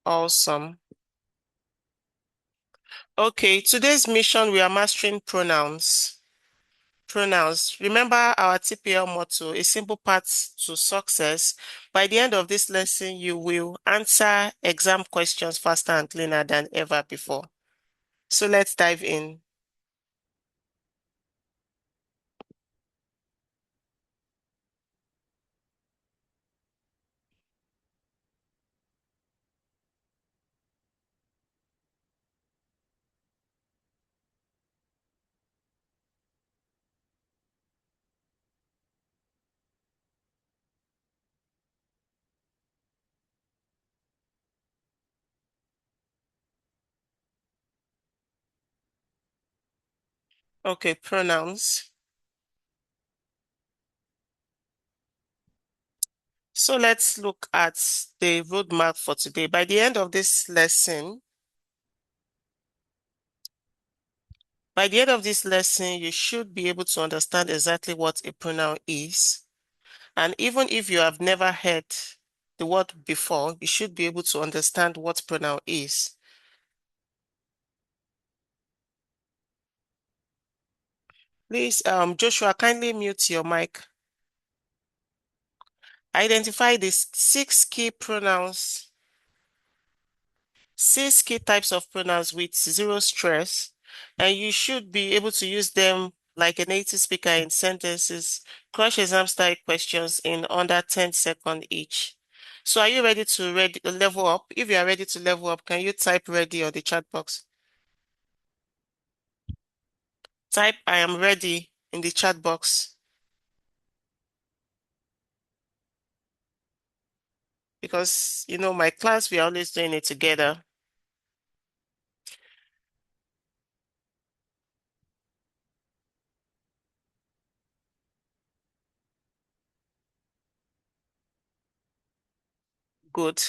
Awesome. Okay, today's mission, we are mastering pronouns. Pronouns. Remember our TPL motto, a simple path to success. By the end of this lesson, you will answer exam questions faster and cleaner than ever before. So let's dive in. Okay, pronouns. So let's look at the roadmap for today. By the end of this lesson, you should be able to understand exactly what a pronoun is. And even if you have never heard the word before, you should be able to understand what pronoun is. Please, Joshua, kindly mute your mic. Identify the six key types of pronouns with zero stress, and you should be able to use them like a native speaker in sentences, crush exam style questions in under 10 seconds each. So are you ready to level up? If you are ready to level up, can you type ready on the chat box? Type I am ready in the chat box because, my class, we are always doing it together. Good.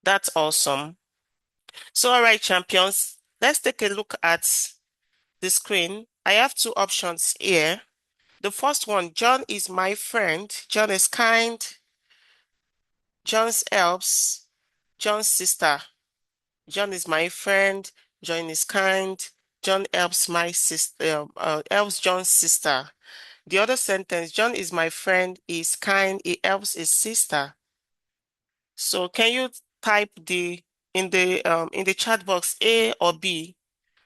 That's awesome. So, all right, champions, let's take a look at the screen. I have two options here. The first one, John is my friend. John is kind. John's helps. John's sister. John is my friend. John is kind. John helps my sister. Helps John's sister. The other sentence, John is my friend. Is kind. He helps his sister. So can you type in the chat box A or B?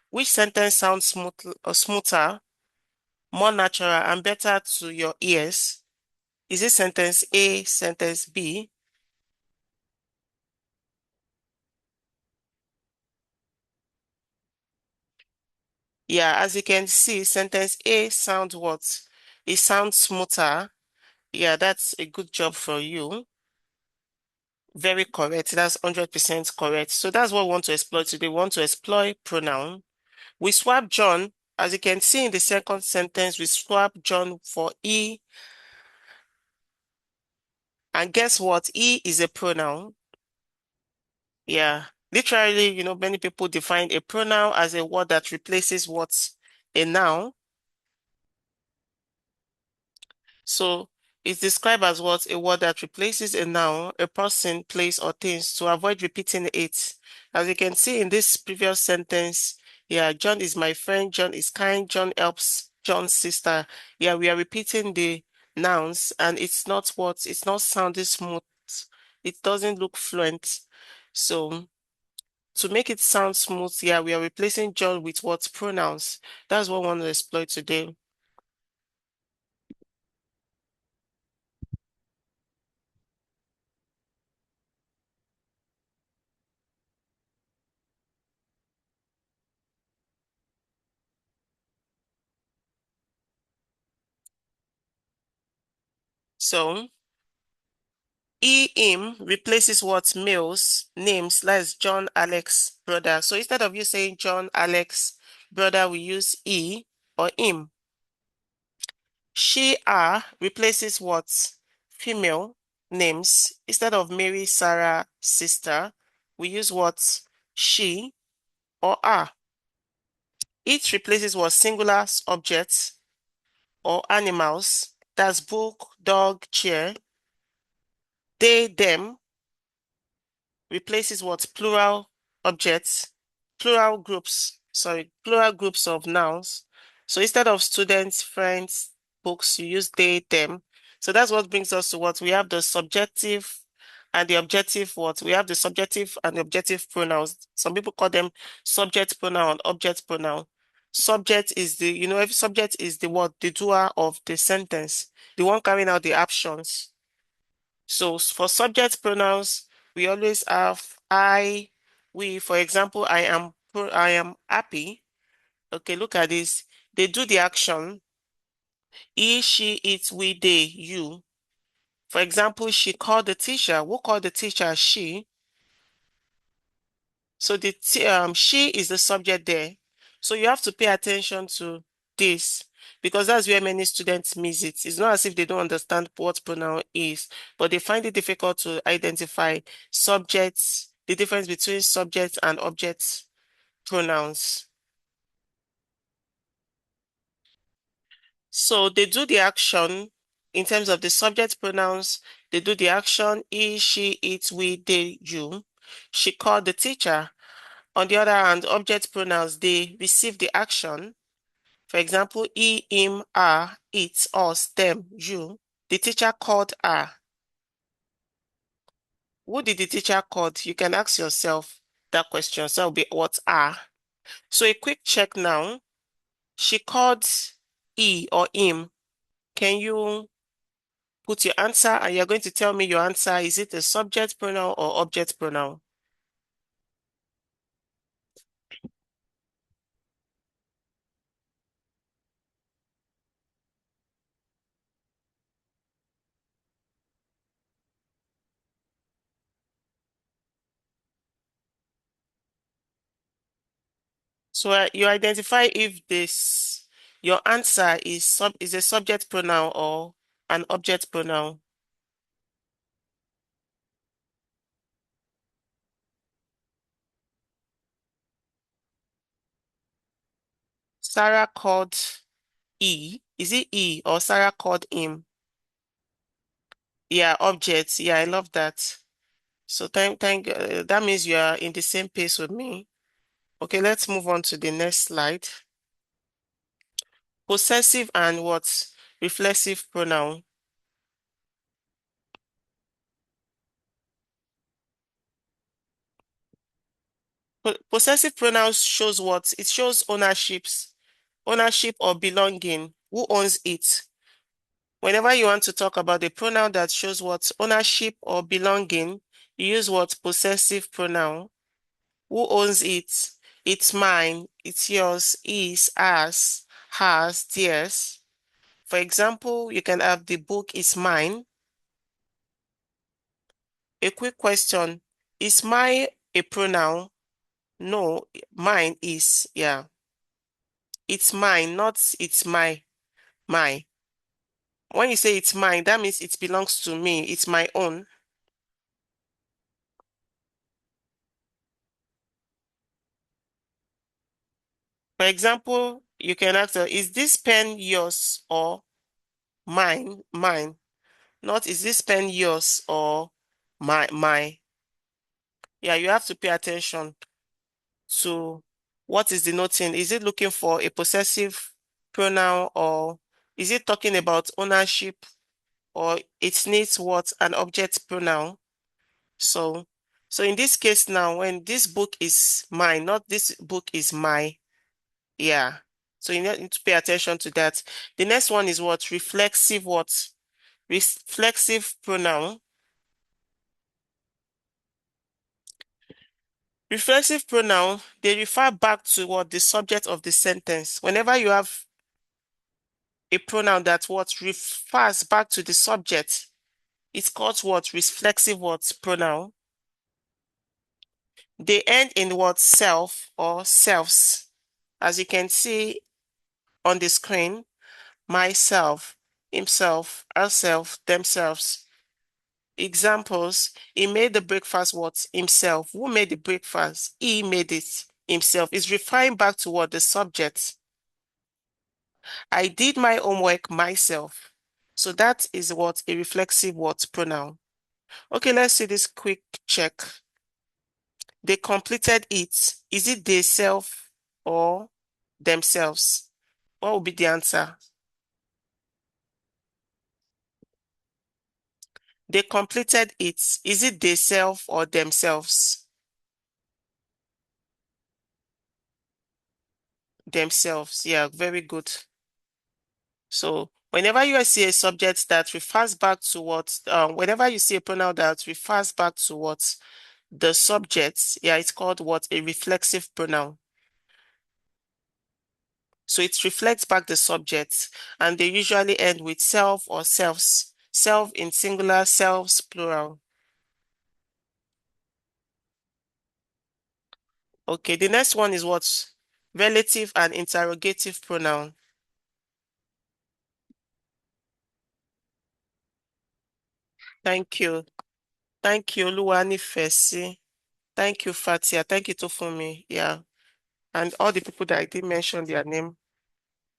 Which sentence sounds smoother, more natural, and better to your ears? Is it sentence A, sentence B? Yeah, as you can see, sentence A sounds what? It sounds smoother. Yeah, that's a good job for you. Very correct. That's 100% correct. So that's what we want to explore today. We want to explore pronoun. We swap John. As you can see in the second sentence, we swap John for he. And guess what? He is a pronoun. Yeah. Literally, many people define a pronoun as a word that replaces what? A noun. So it's described as what? A word that replaces a noun, a person, place, or things to avoid repeating it. As you can see in this previous sentence, yeah, John is my friend, John is kind, John helps John's sister. Yeah, we are repeating the nouns and it's not sounding smooth. It doesn't look fluent. So to make it sound smooth, yeah, we are replacing John with what? Pronouns. That's what we want to explore today. So he, him replaces what? Males, names, like John, Alex, brother. So instead of you saying John, Alex, brother, we use he or him. She, her replaces what? Female names. Instead of Mary, Sarah, sister, we use what? She or her. It replaces what? Singular objects or animals. That's book, dog, chair. They, them replaces what? Plural objects, plural groups of nouns. So instead of students, friends, books, you use they, them. So that's what brings us to what? We have the subjective and the objective what? We have the subjective and the objective pronouns. Some people call them subject pronoun, object pronoun. Subject is every subject is the what? The doer of the sentence, the one carrying out the actions. So for subject pronouns, we always have I, we. For example, I am happy. Okay, look at this. They do the action. He, she, it, we, they, you. For example, she called the teacher. Who called the teacher? She. So she is the subject there. So you have to pay attention to this because that's where many students miss it. It's not as if they don't understand what pronoun is, but they find it difficult to identify subjects, the difference between subject and object pronouns. So they do the action in terms of the subject pronouns. They do the action he, she, it, we, they, you. She called the teacher. On the other hand, object pronouns, they receive the action. For example, he, him, her, it, us, them, you. The teacher called her. Who did the teacher call? You can ask yourself that question. So that will be what are. So a quick check now. She called he or him. Can you put your answer and you're going to tell me your answer? Is it a subject pronoun or object pronoun? So you identify if your answer is a subject pronoun or an object pronoun. Sarah called he. Is it he or Sarah called him? Yeah, objects. Yeah, I love that. So that means you are in the same pace with me. Okay, let's move on to the next slide. Possessive and what? Reflexive pronoun. Possessive pronouns shows what? It shows ownership or belonging. Who owns it? Whenever you want to talk about the pronoun that shows what? Ownership or belonging, you use what? Possessive pronoun. Who owns it? It's mine, it's yours, is, ours, hers, theirs. For example, you can have the book is mine. A quick question. Is my a pronoun? No, mine is, yeah. It's mine, not it's my. When you say it's mine, that means it belongs to me. It's my own. For example, you can ask, is this pen yours or mine? Mine. Not is this pen yours or my. Yeah, you have to pay attention to what is denoting. Is it looking for a possessive pronoun or is it talking about ownership or it needs what an object pronoun? So, so in this case now, when this book is mine, not this book is my, yeah. So you need to pay attention to that. The next one is what? Reflexive what? Reflexive pronoun. Reflexive pronoun, they refer back to what the subject of the sentence. Whenever you have a pronoun that what refers back to the subject, it's called what reflexive what pronoun. They end in what self or selves. As you can see on the screen, myself, himself, herself, themselves. Examples, he made the breakfast what? Himself. Who made the breakfast? He made it himself. It's referring back to what? The subject. I did my homework myself. So that is what a reflexive what pronoun. Okay, let's see this quick check. They completed it. Is it they self or themselves? What would be the answer? They completed it. Is it they self or themselves? Themselves. Yeah, very good. So whenever you see a subject that refers back to what, whenever you see a pronoun that refers back to what the subject, yeah, it's called what? A reflexive pronoun. So it reflects back the subject, and they usually end with self or selves. Self in singular, selves plural. Okay, the next one is what? Relative and interrogative pronoun. Thank you. Thank you, Luwani Fesi. Thank you, Fatia. Thank you, Tofumi. Yeah. And all the people that I did mention their name.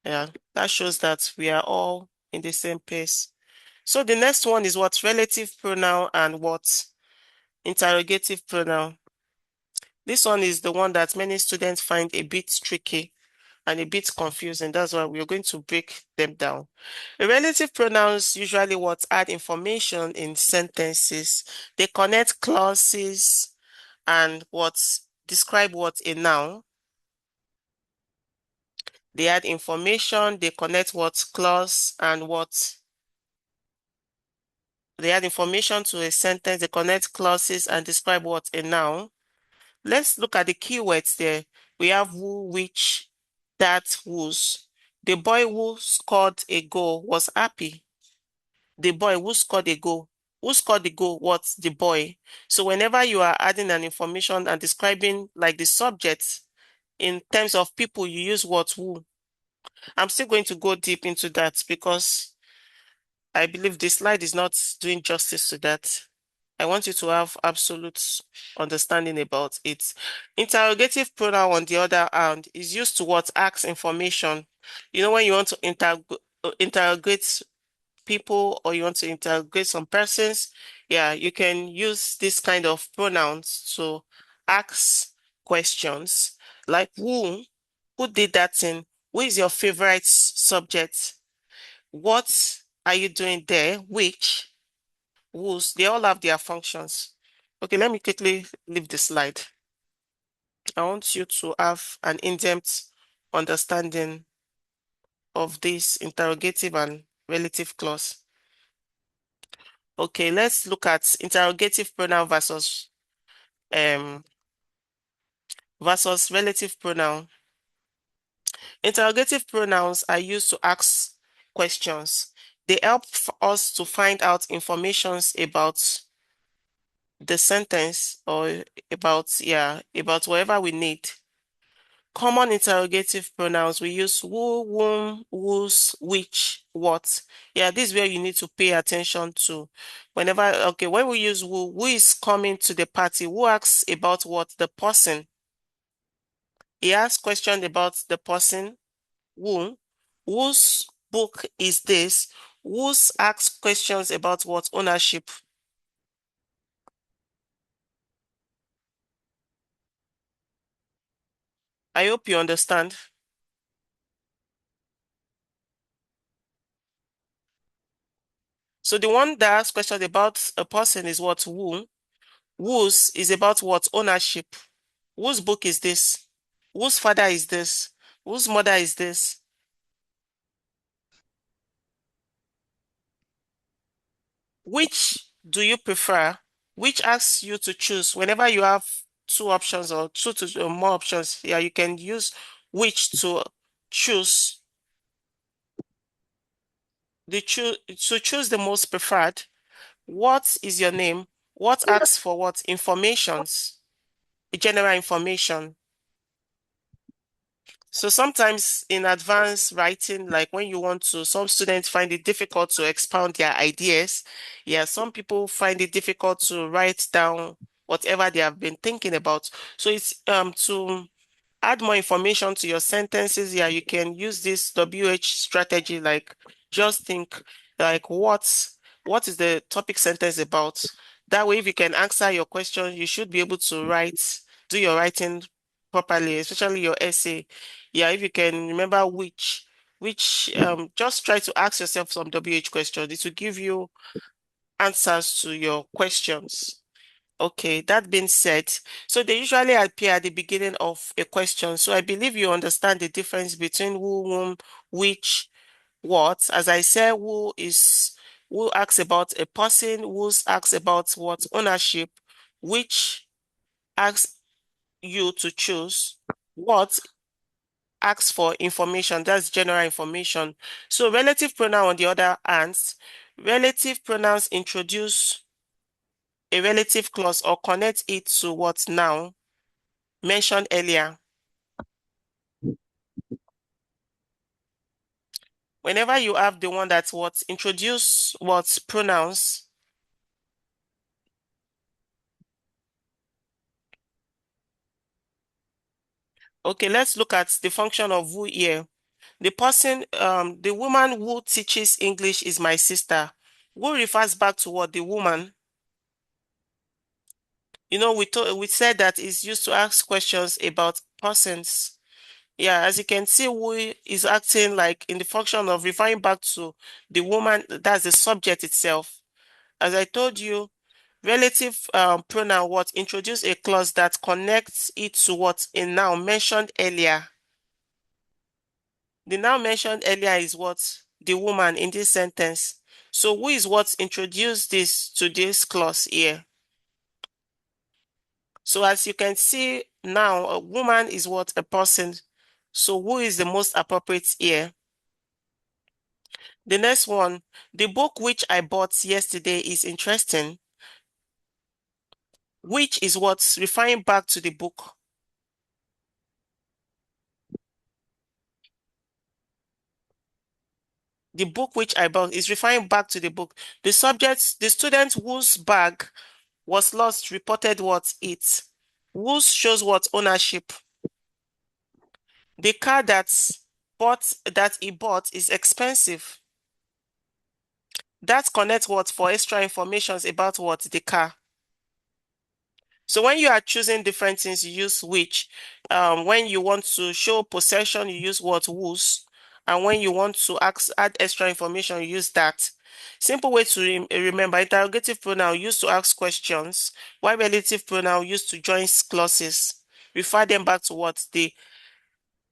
Yeah. That shows that we are all in the same pace. So the next one is what? Relative pronoun and what? Interrogative pronoun. This one is the one that many students find a bit tricky and a bit confusing. That's why we're going to break them down. The relative pronouns usually what add information in sentences. They connect clauses and what describe what a noun. They add information, they connect what clause and what they add information to a sentence, they connect clauses and describe what a noun. Let's look at the keywords there. We have who, which, that, whose. The boy who scored a goal was happy. The boy who scored a goal. Who scored the goal? What? The boy. So whenever you are adding an information and describing like the subject in terms of people, you use what? Who. I'm still going to go deep into that because I believe this slide is not doing justice to that. I want you to have absolute understanding about it. Interrogative pronoun, on the other hand, is used to what? Ask information. You know, when you want to interrogate people or you want to interrogate some persons, yeah, you can use this kind of pronouns to ask questions like who did that thing? Who is your favorite subject? What are you doing there? Which? Whose? They all have their functions. Okay, let me quickly leave the slide. I want you to have an in-depth understanding of this interrogative and relative clause. Okay, let's look at interrogative pronoun um versus relative pronoun. Interrogative pronouns are used to ask questions. They help us to find out informations about the sentence or about whatever we need. Common interrogative pronouns, we use who, whom, whose, which, what. Yeah, this is where you need to pay attention to. When we use who is coming to the party? Who asks about what? The person. He asks questions about the person, who, whose book is this? Whose asks questions about what? Ownership. I hope you understand. So the one that asks questions about a person is what? Who. Whose is about what? Ownership. Whose book is this? Whose father is this? Whose mother is this? Which do you prefer? Which asks you to choose whenever you have two options or two to more options. Yeah, you can use which to choose to choose the most preferred. What is your name? What asks for what? Informations, general information. So sometimes in advanced writing, like when you want to, some students find it difficult to expound their ideas. Yeah, some people find it difficult to write down whatever they have been thinking about. So it's to add more information to your sentences. Yeah, you can use this WH strategy, like just think like what is the topic sentence about? That way, if you can answer your question, you should be able to write do your writing properly, especially your essay. Yeah, if you can remember just try to ask yourself some WH questions. It will give you answers to your questions. Okay, that being said, so they usually appear at the beginning of a question. So I believe you understand the difference between who, whom, which, what. As I said, who asks about a person, who's asks about what ownership, which asks you to choose, what asks for information, that's general information. So relative pronoun on the other hand, relative pronouns introduce a relative clause or connect it to what noun mentioned earlier. Whenever you have the one that what introduce what pronouns, okay, let's look at the function of who here. The person, the woman who teaches English is my sister. Who refers back to what? The woman. You know, we said that it's used to ask questions about persons. Yeah, as you can see, who is acting like in the function of referring back to the woman, that's the subject itself. As I told you, relative pronoun what introduce a clause that connects it to what a noun mentioned earlier. The noun mentioned earlier is what the woman in this sentence. So who is what introduced this to this clause here? So as you can see now, a woman is what a person. So who is the most appropriate here? The next one, the book which I bought yesterday is interesting. Which is what's referring back to the book. The book which I bought is referring back to the book. The subject, the student whose bag was lost reported what it. Whose shows what ownership. The car that he bought is expensive. That connects what for extra information about what the car. So when you are choosing different things, you use which. When you want to show possession, you use what whose. And when you want to add extra information, you use that. Simple way to remember, interrogative pronoun used to ask questions, while relative pronoun used to join clauses. Refer them back to the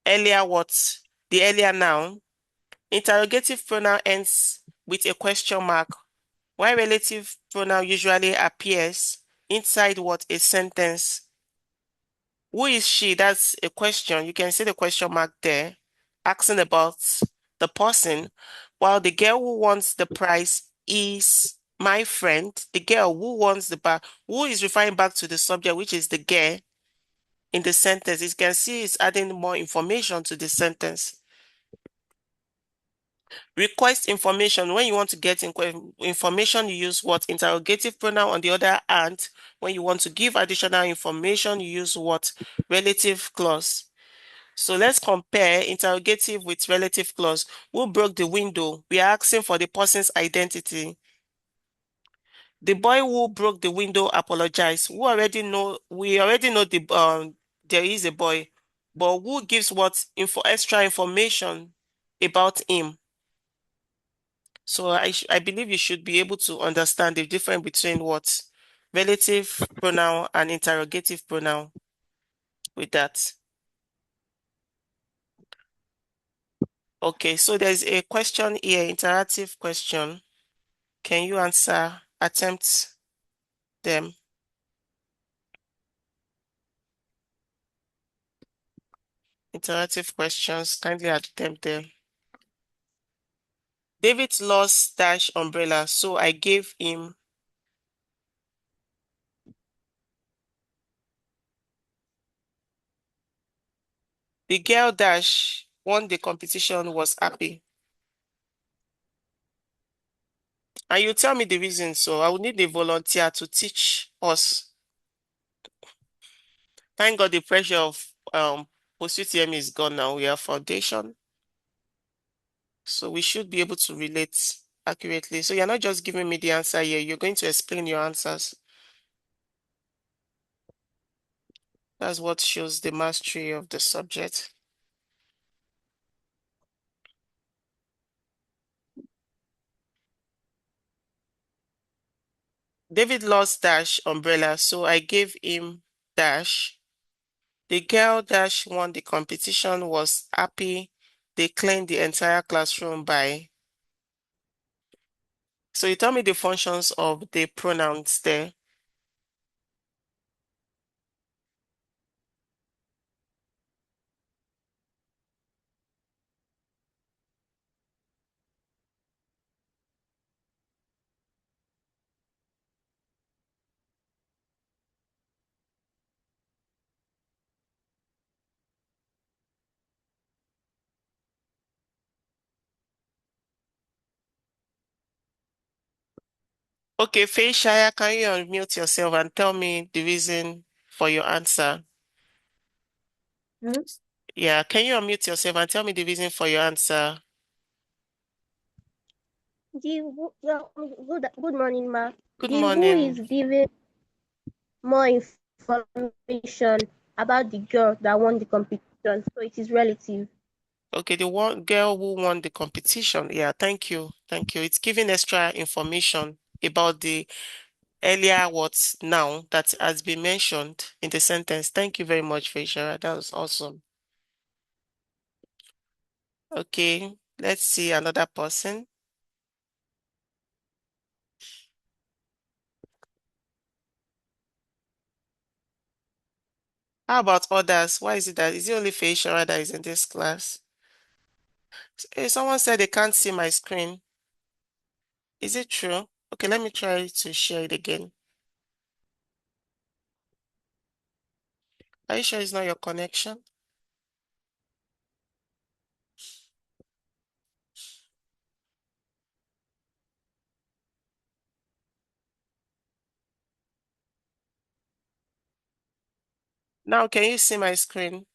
earlier noun. Interrogative pronoun ends with a question mark, while relative pronoun usually appears inside what a sentence. Who is she? That's a question. You can see the question mark there, asking about the person. While the girl who wants the prize is my friend, the girl who wants the bag, who is referring back to the subject, which is the girl in the sentence. You can see it's adding more information to the sentence. Request information. When you want to get information, you use what? Interrogative pronoun. On the other hand, when you want to give additional information, you use what? Relative clause. So let's compare interrogative with relative clause. Who broke the window? We are asking for the person's identity. The boy who broke the window apologized. We already know there is a boy, but who gives what extra information about him? So I believe you should be able to understand the difference between what relative pronoun and interrogative pronoun with that. Okay, so there's a question here, interactive question. Can you attempt them? Interactive questions, kindly attempt them. David lost dash umbrella, so I gave him. The girl dash won the competition, was happy. And you tell me the reason, so I will need a volunteer to teach us. Thank God the pressure of post-UTM is gone now. We have foundation. So we should be able to relate accurately. So you're not just giving me the answer here, you're going to explain your answers. That's what shows the mastery of the subject. David lost dash umbrella, so I gave him dash. The girl dash won the competition, was happy. They cleaned the entire classroom by. So you tell me the functions of the pronouns there. Okay, Shaya, can you unmute yourself and tell me the reason for your answer? Hmm? Yeah, can you unmute yourself and tell me the reason for your answer? Good morning, ma. Good The who is morning. giving more information about the girl that won the competition, so it is relative. Okay, the one girl who won the competition. Yeah, thank you. Thank you. It's giving extra information about the earlier words now that has been mentioned in the sentence. Thank you very much, Feishara. That was awesome. Okay, let's see another person. How about others? Why is it that is it only Feishara that is in this class? Someone said they can't see my screen. Is it true? Okay, let me try to share it again. Are you sure it's not your connection? Now, can you see my screen?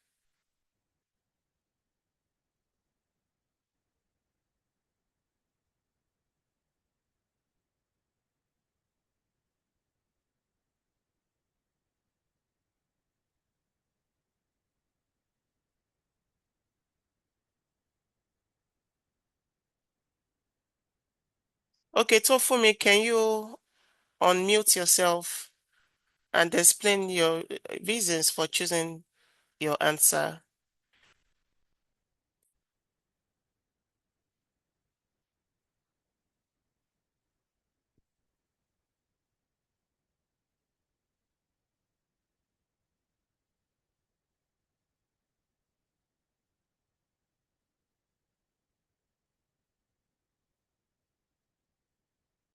Okay, Tofumi, can you unmute yourself and explain your reasons for choosing your answer?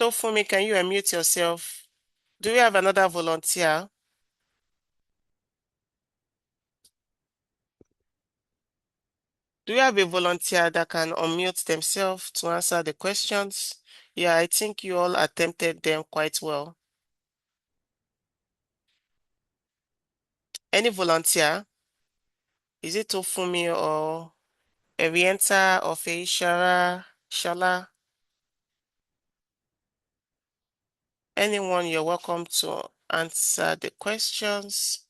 Tofumi, can you unmute yourself? Do we have another volunteer? Do we have a volunteer that can unmute themselves to answer the questions? Yeah, I think you all attempted them quite well. Any volunteer? Is it Tofumi or Arienta or Feishara, Shala? Anyone, you're welcome to answer the questions.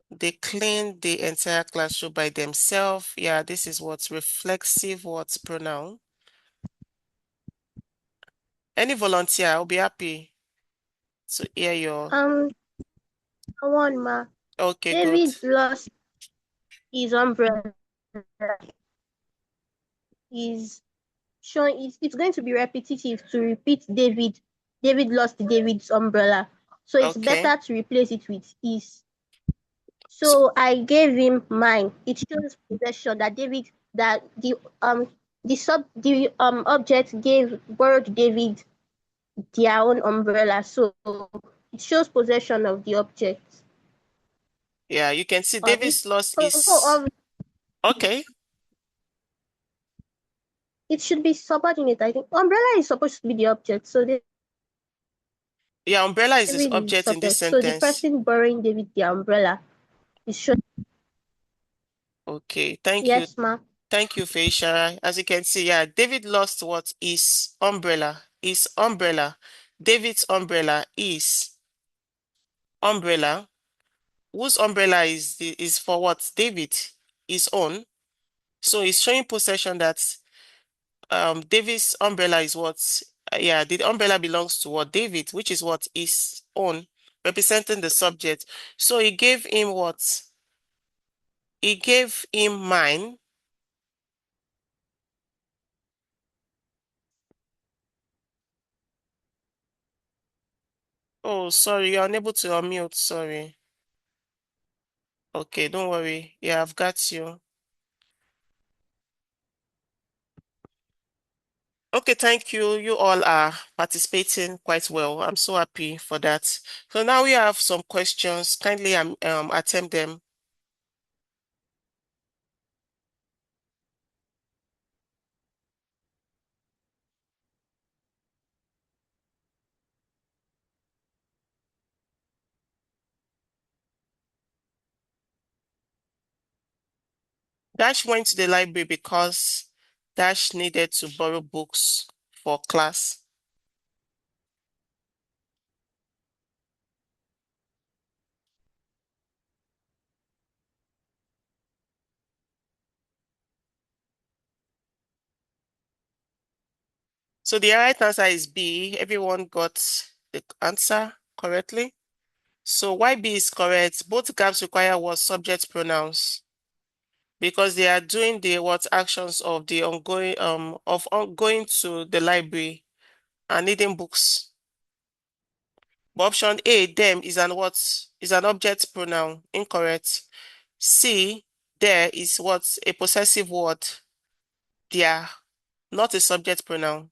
They cleaned the entire classroom by themselves. Yeah, this is what's reflexive, what's pronoun. Any volunteer, I'll be happy to hear your. Um, one, ma. Okay, good. David lost his umbrella. Is showing it's going to be repetitive to repeat David lost David's umbrella. So it's Okay. better to replace it with is. So, So I gave him mine. It shows possession that the object gave borrowed David their own umbrella. So it shows possession of the object. yeah, you can see Or it David's loss is so okay. it should be subordinate. I think umbrella is supposed to be the object. So Yeah, umbrella is this David is the object in this subject. So the sentence. person borrowing David the umbrella is shown. Okay, thank you. Yes, ma. Thank you, Feishara. As you can see, yeah, David lost what is umbrella. Is umbrella. David's umbrella is umbrella. Whose umbrella is for what? David, his own. So it's showing possession that David's umbrella is what? Yeah, the umbrella belongs to what? David, which is what? His own, representing the subject. So he gave him what? He gave him mine. Oh, sorry, you're unable to unmute. Sorry. Okay, don't worry. Yeah, I've got you. Okay, thank you. You all are participating quite well. I'm so happy for that. So now we have some questions. Kindly attempt them. Dash went to the library because Dash needed to borrow books for class. So the right answer is B. Everyone got the answer correctly. So why B is correct? Both gaps require what subject pronouns because they are doing the what actions of the ongoing to the library and needing books. But option A, them is an what is an object pronoun. Incorrect. C, there is what a possessive word. They are not a subject pronoun.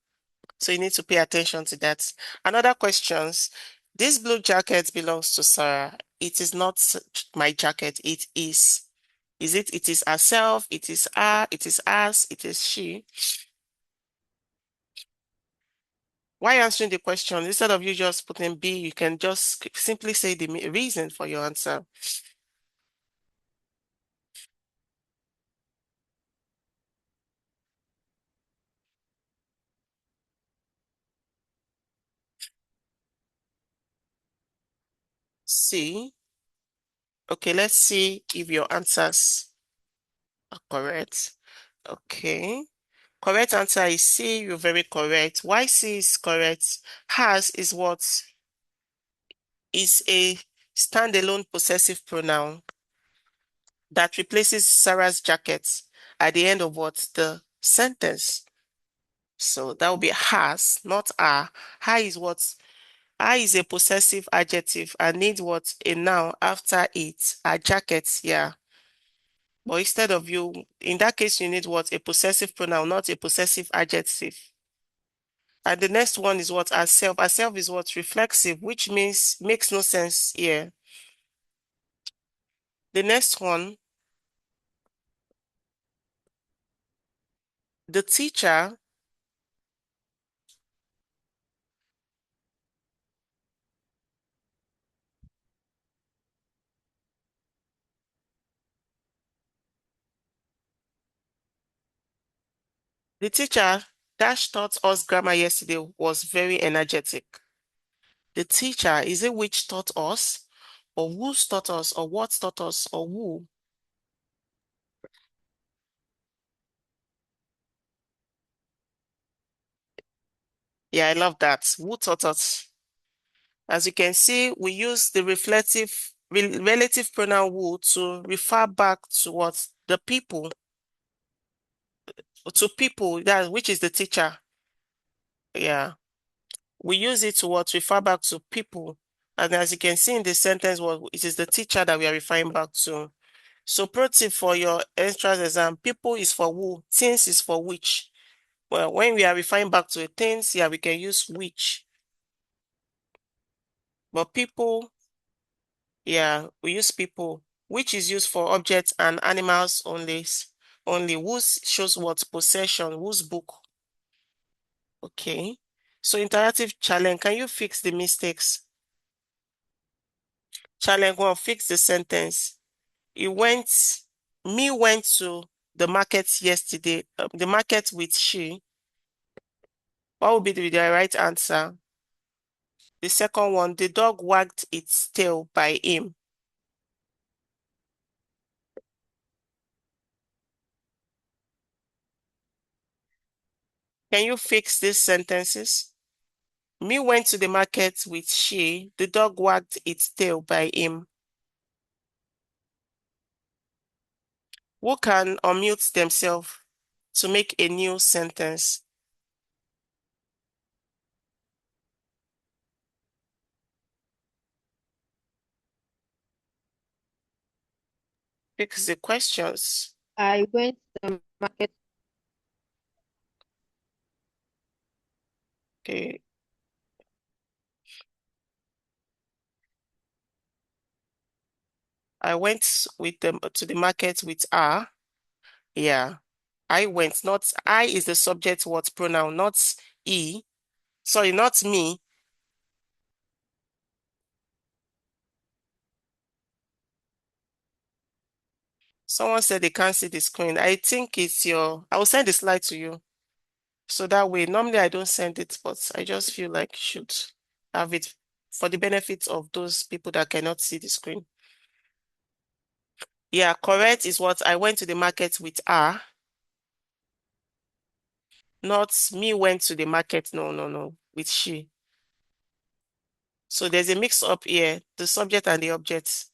So you need to pay attention to that. Another questions. This blue jacket belongs to Sarah. It is not my jacket. It is. Is it? It is herself. It is her. It is us. It is she. Why answering the question? Instead of you just putting B, you can just simply say the reason for your answer. C. Okay, let's see if your answers are correct. Okay. Correct answer is C. You're very correct. Why C is correct? Has is what is a standalone possessive pronoun that replaces Sarah's jacket at the end of what? The sentence. So that would be has, not are. Her is what? I is a possessive adjective and needs what? A noun after it. A jacket, yeah. But instead of you, in that case, you need what? A possessive pronoun, not a possessive adjective. And the next one is what? Herself. Herself is what? Reflexive, which means makes no sense here. The next one, the teacher. The teacher Dash taught us grammar yesterday was very energetic. The teacher, is it which taught us, or who's taught us, or what taught us, or who? Yeah, I love that. Who taught us? As you can see, we use the relative pronoun who to refer back to what the people, to people, that which is the teacher. Yeah. We use it to what refer back to people. And as you can see in the sentence, what it is the teacher that we are referring back to. So pro tip for your entrance exam, people is for who, things is for which. Well, when we are referring back to a things, yeah, we can use which. But people, yeah, we use people, which is used for objects and animals only. Only whose shows what possession, whose book. Okay. So interactive challenge, can you fix the mistakes? Challenge one, fix the sentence. He went, me went to the market yesterday, the market with she. What would be the right answer? The second one, the dog wagged its tail by him. Can you fix these sentences? Me went to the market with she. The dog wagged its tail by him. Who can unmute themselves to make a new sentence? Fix the questions. I went to the market. Okay. I went with them to the market with her. Yeah. I went, not I is the subject word pronoun, not he. Sorry, not me. Someone said they can't see the screen. I think it's I will send the slide to you. So that way, normally I don't send it, but I just feel like you should have it for the benefit of those people that cannot see the screen. Yeah, correct is what I went to the market with her, not me went to the market. No, no, no, with she. So there's a mix up here, the subject and the object.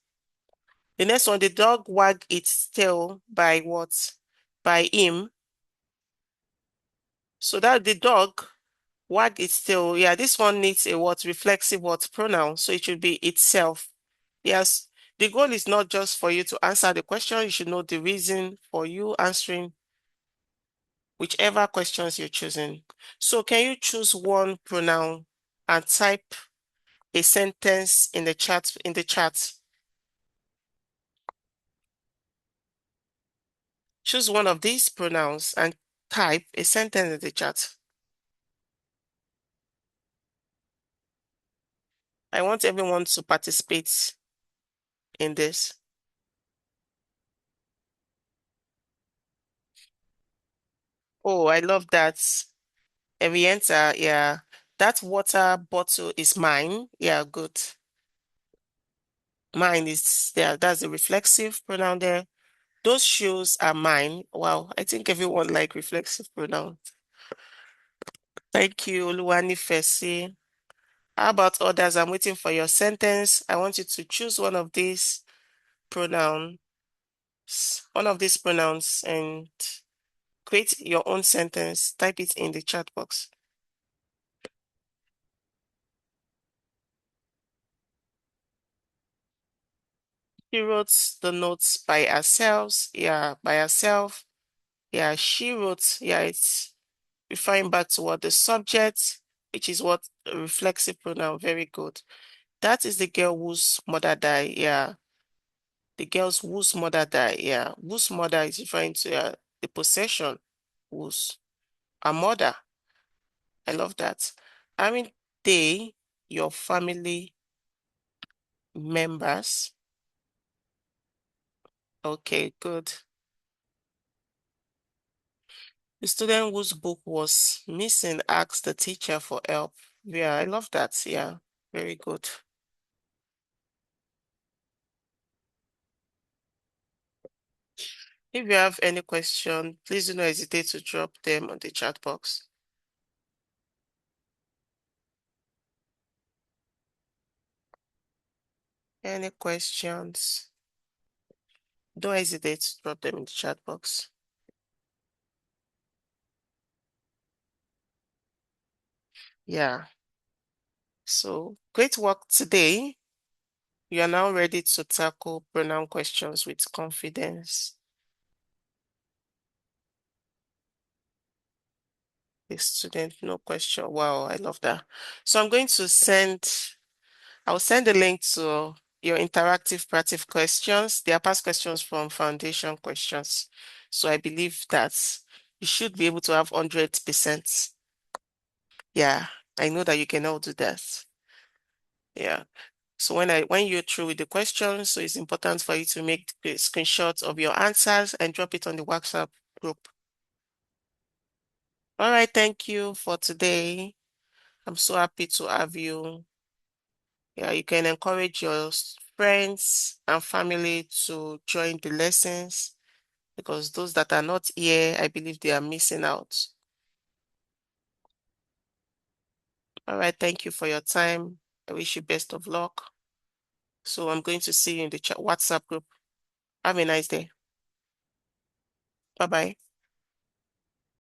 The next one, the dog wagged its tail by what? By him. So that the dog wagged its tail. Yeah, this one needs a what? Reflexive what? Pronoun. So it should be itself. Yes. The goal is not just for you to answer the question. You should know the reason for you answering whichever questions you're choosing. So can you choose one pronoun and type a sentence in the chat? Choose one of these pronouns and type a sentence in the chat. I want everyone to participate in this. Oh, I love that. Evienta, yeah. That water bottle is mine. Yeah, good. Mine is there. That's a reflexive pronoun there. Those shoes are mine. Wow, I think everyone like reflexive pronouns. Thank you, Oluwani Fesi. How about others? I'm waiting for your sentence. I want you to choose pronouns, one of these pronouns, and create your own sentence. Type it in the chat box. She wrote the notes by herself. Yeah, by herself. Yeah, she wrote. Yeah, it's referring back to what the subject, which is what a reflexive pronoun. Very good. That is the girl whose mother died. Yeah, the girls whose mother died. Yeah, whose mother is referring to the possession, whose a mother. I love that. I mean, they, your family members. Okay, good. The student whose book was missing asked the teacher for help. Yeah, I love that. Yeah, very good. If you have any question, please do not hesitate to drop them on the chat box. Any questions? Don't hesitate to drop them in the chat box. Yeah. So great work today. You are now ready to tackle pronoun questions with confidence. The student, no question. Wow, I love that. So I'll send a link to your interactive practice questions. They are past questions from foundation questions. So I believe that you should be able to have 100%. Yeah, I know that you can all do that. Yeah. So when you're through with the questions, so it's important for you to make the screenshots of your answers and drop it on the WhatsApp group. All right, thank you for today. I'm so happy to have you. Yeah, you can encourage your friends and family to join the lessons because those that are not here, I believe they are missing out. All right. Thank you for your time. I wish you best of luck. So I'm going to see you in the chat WhatsApp group. Have a nice day. Bye-bye.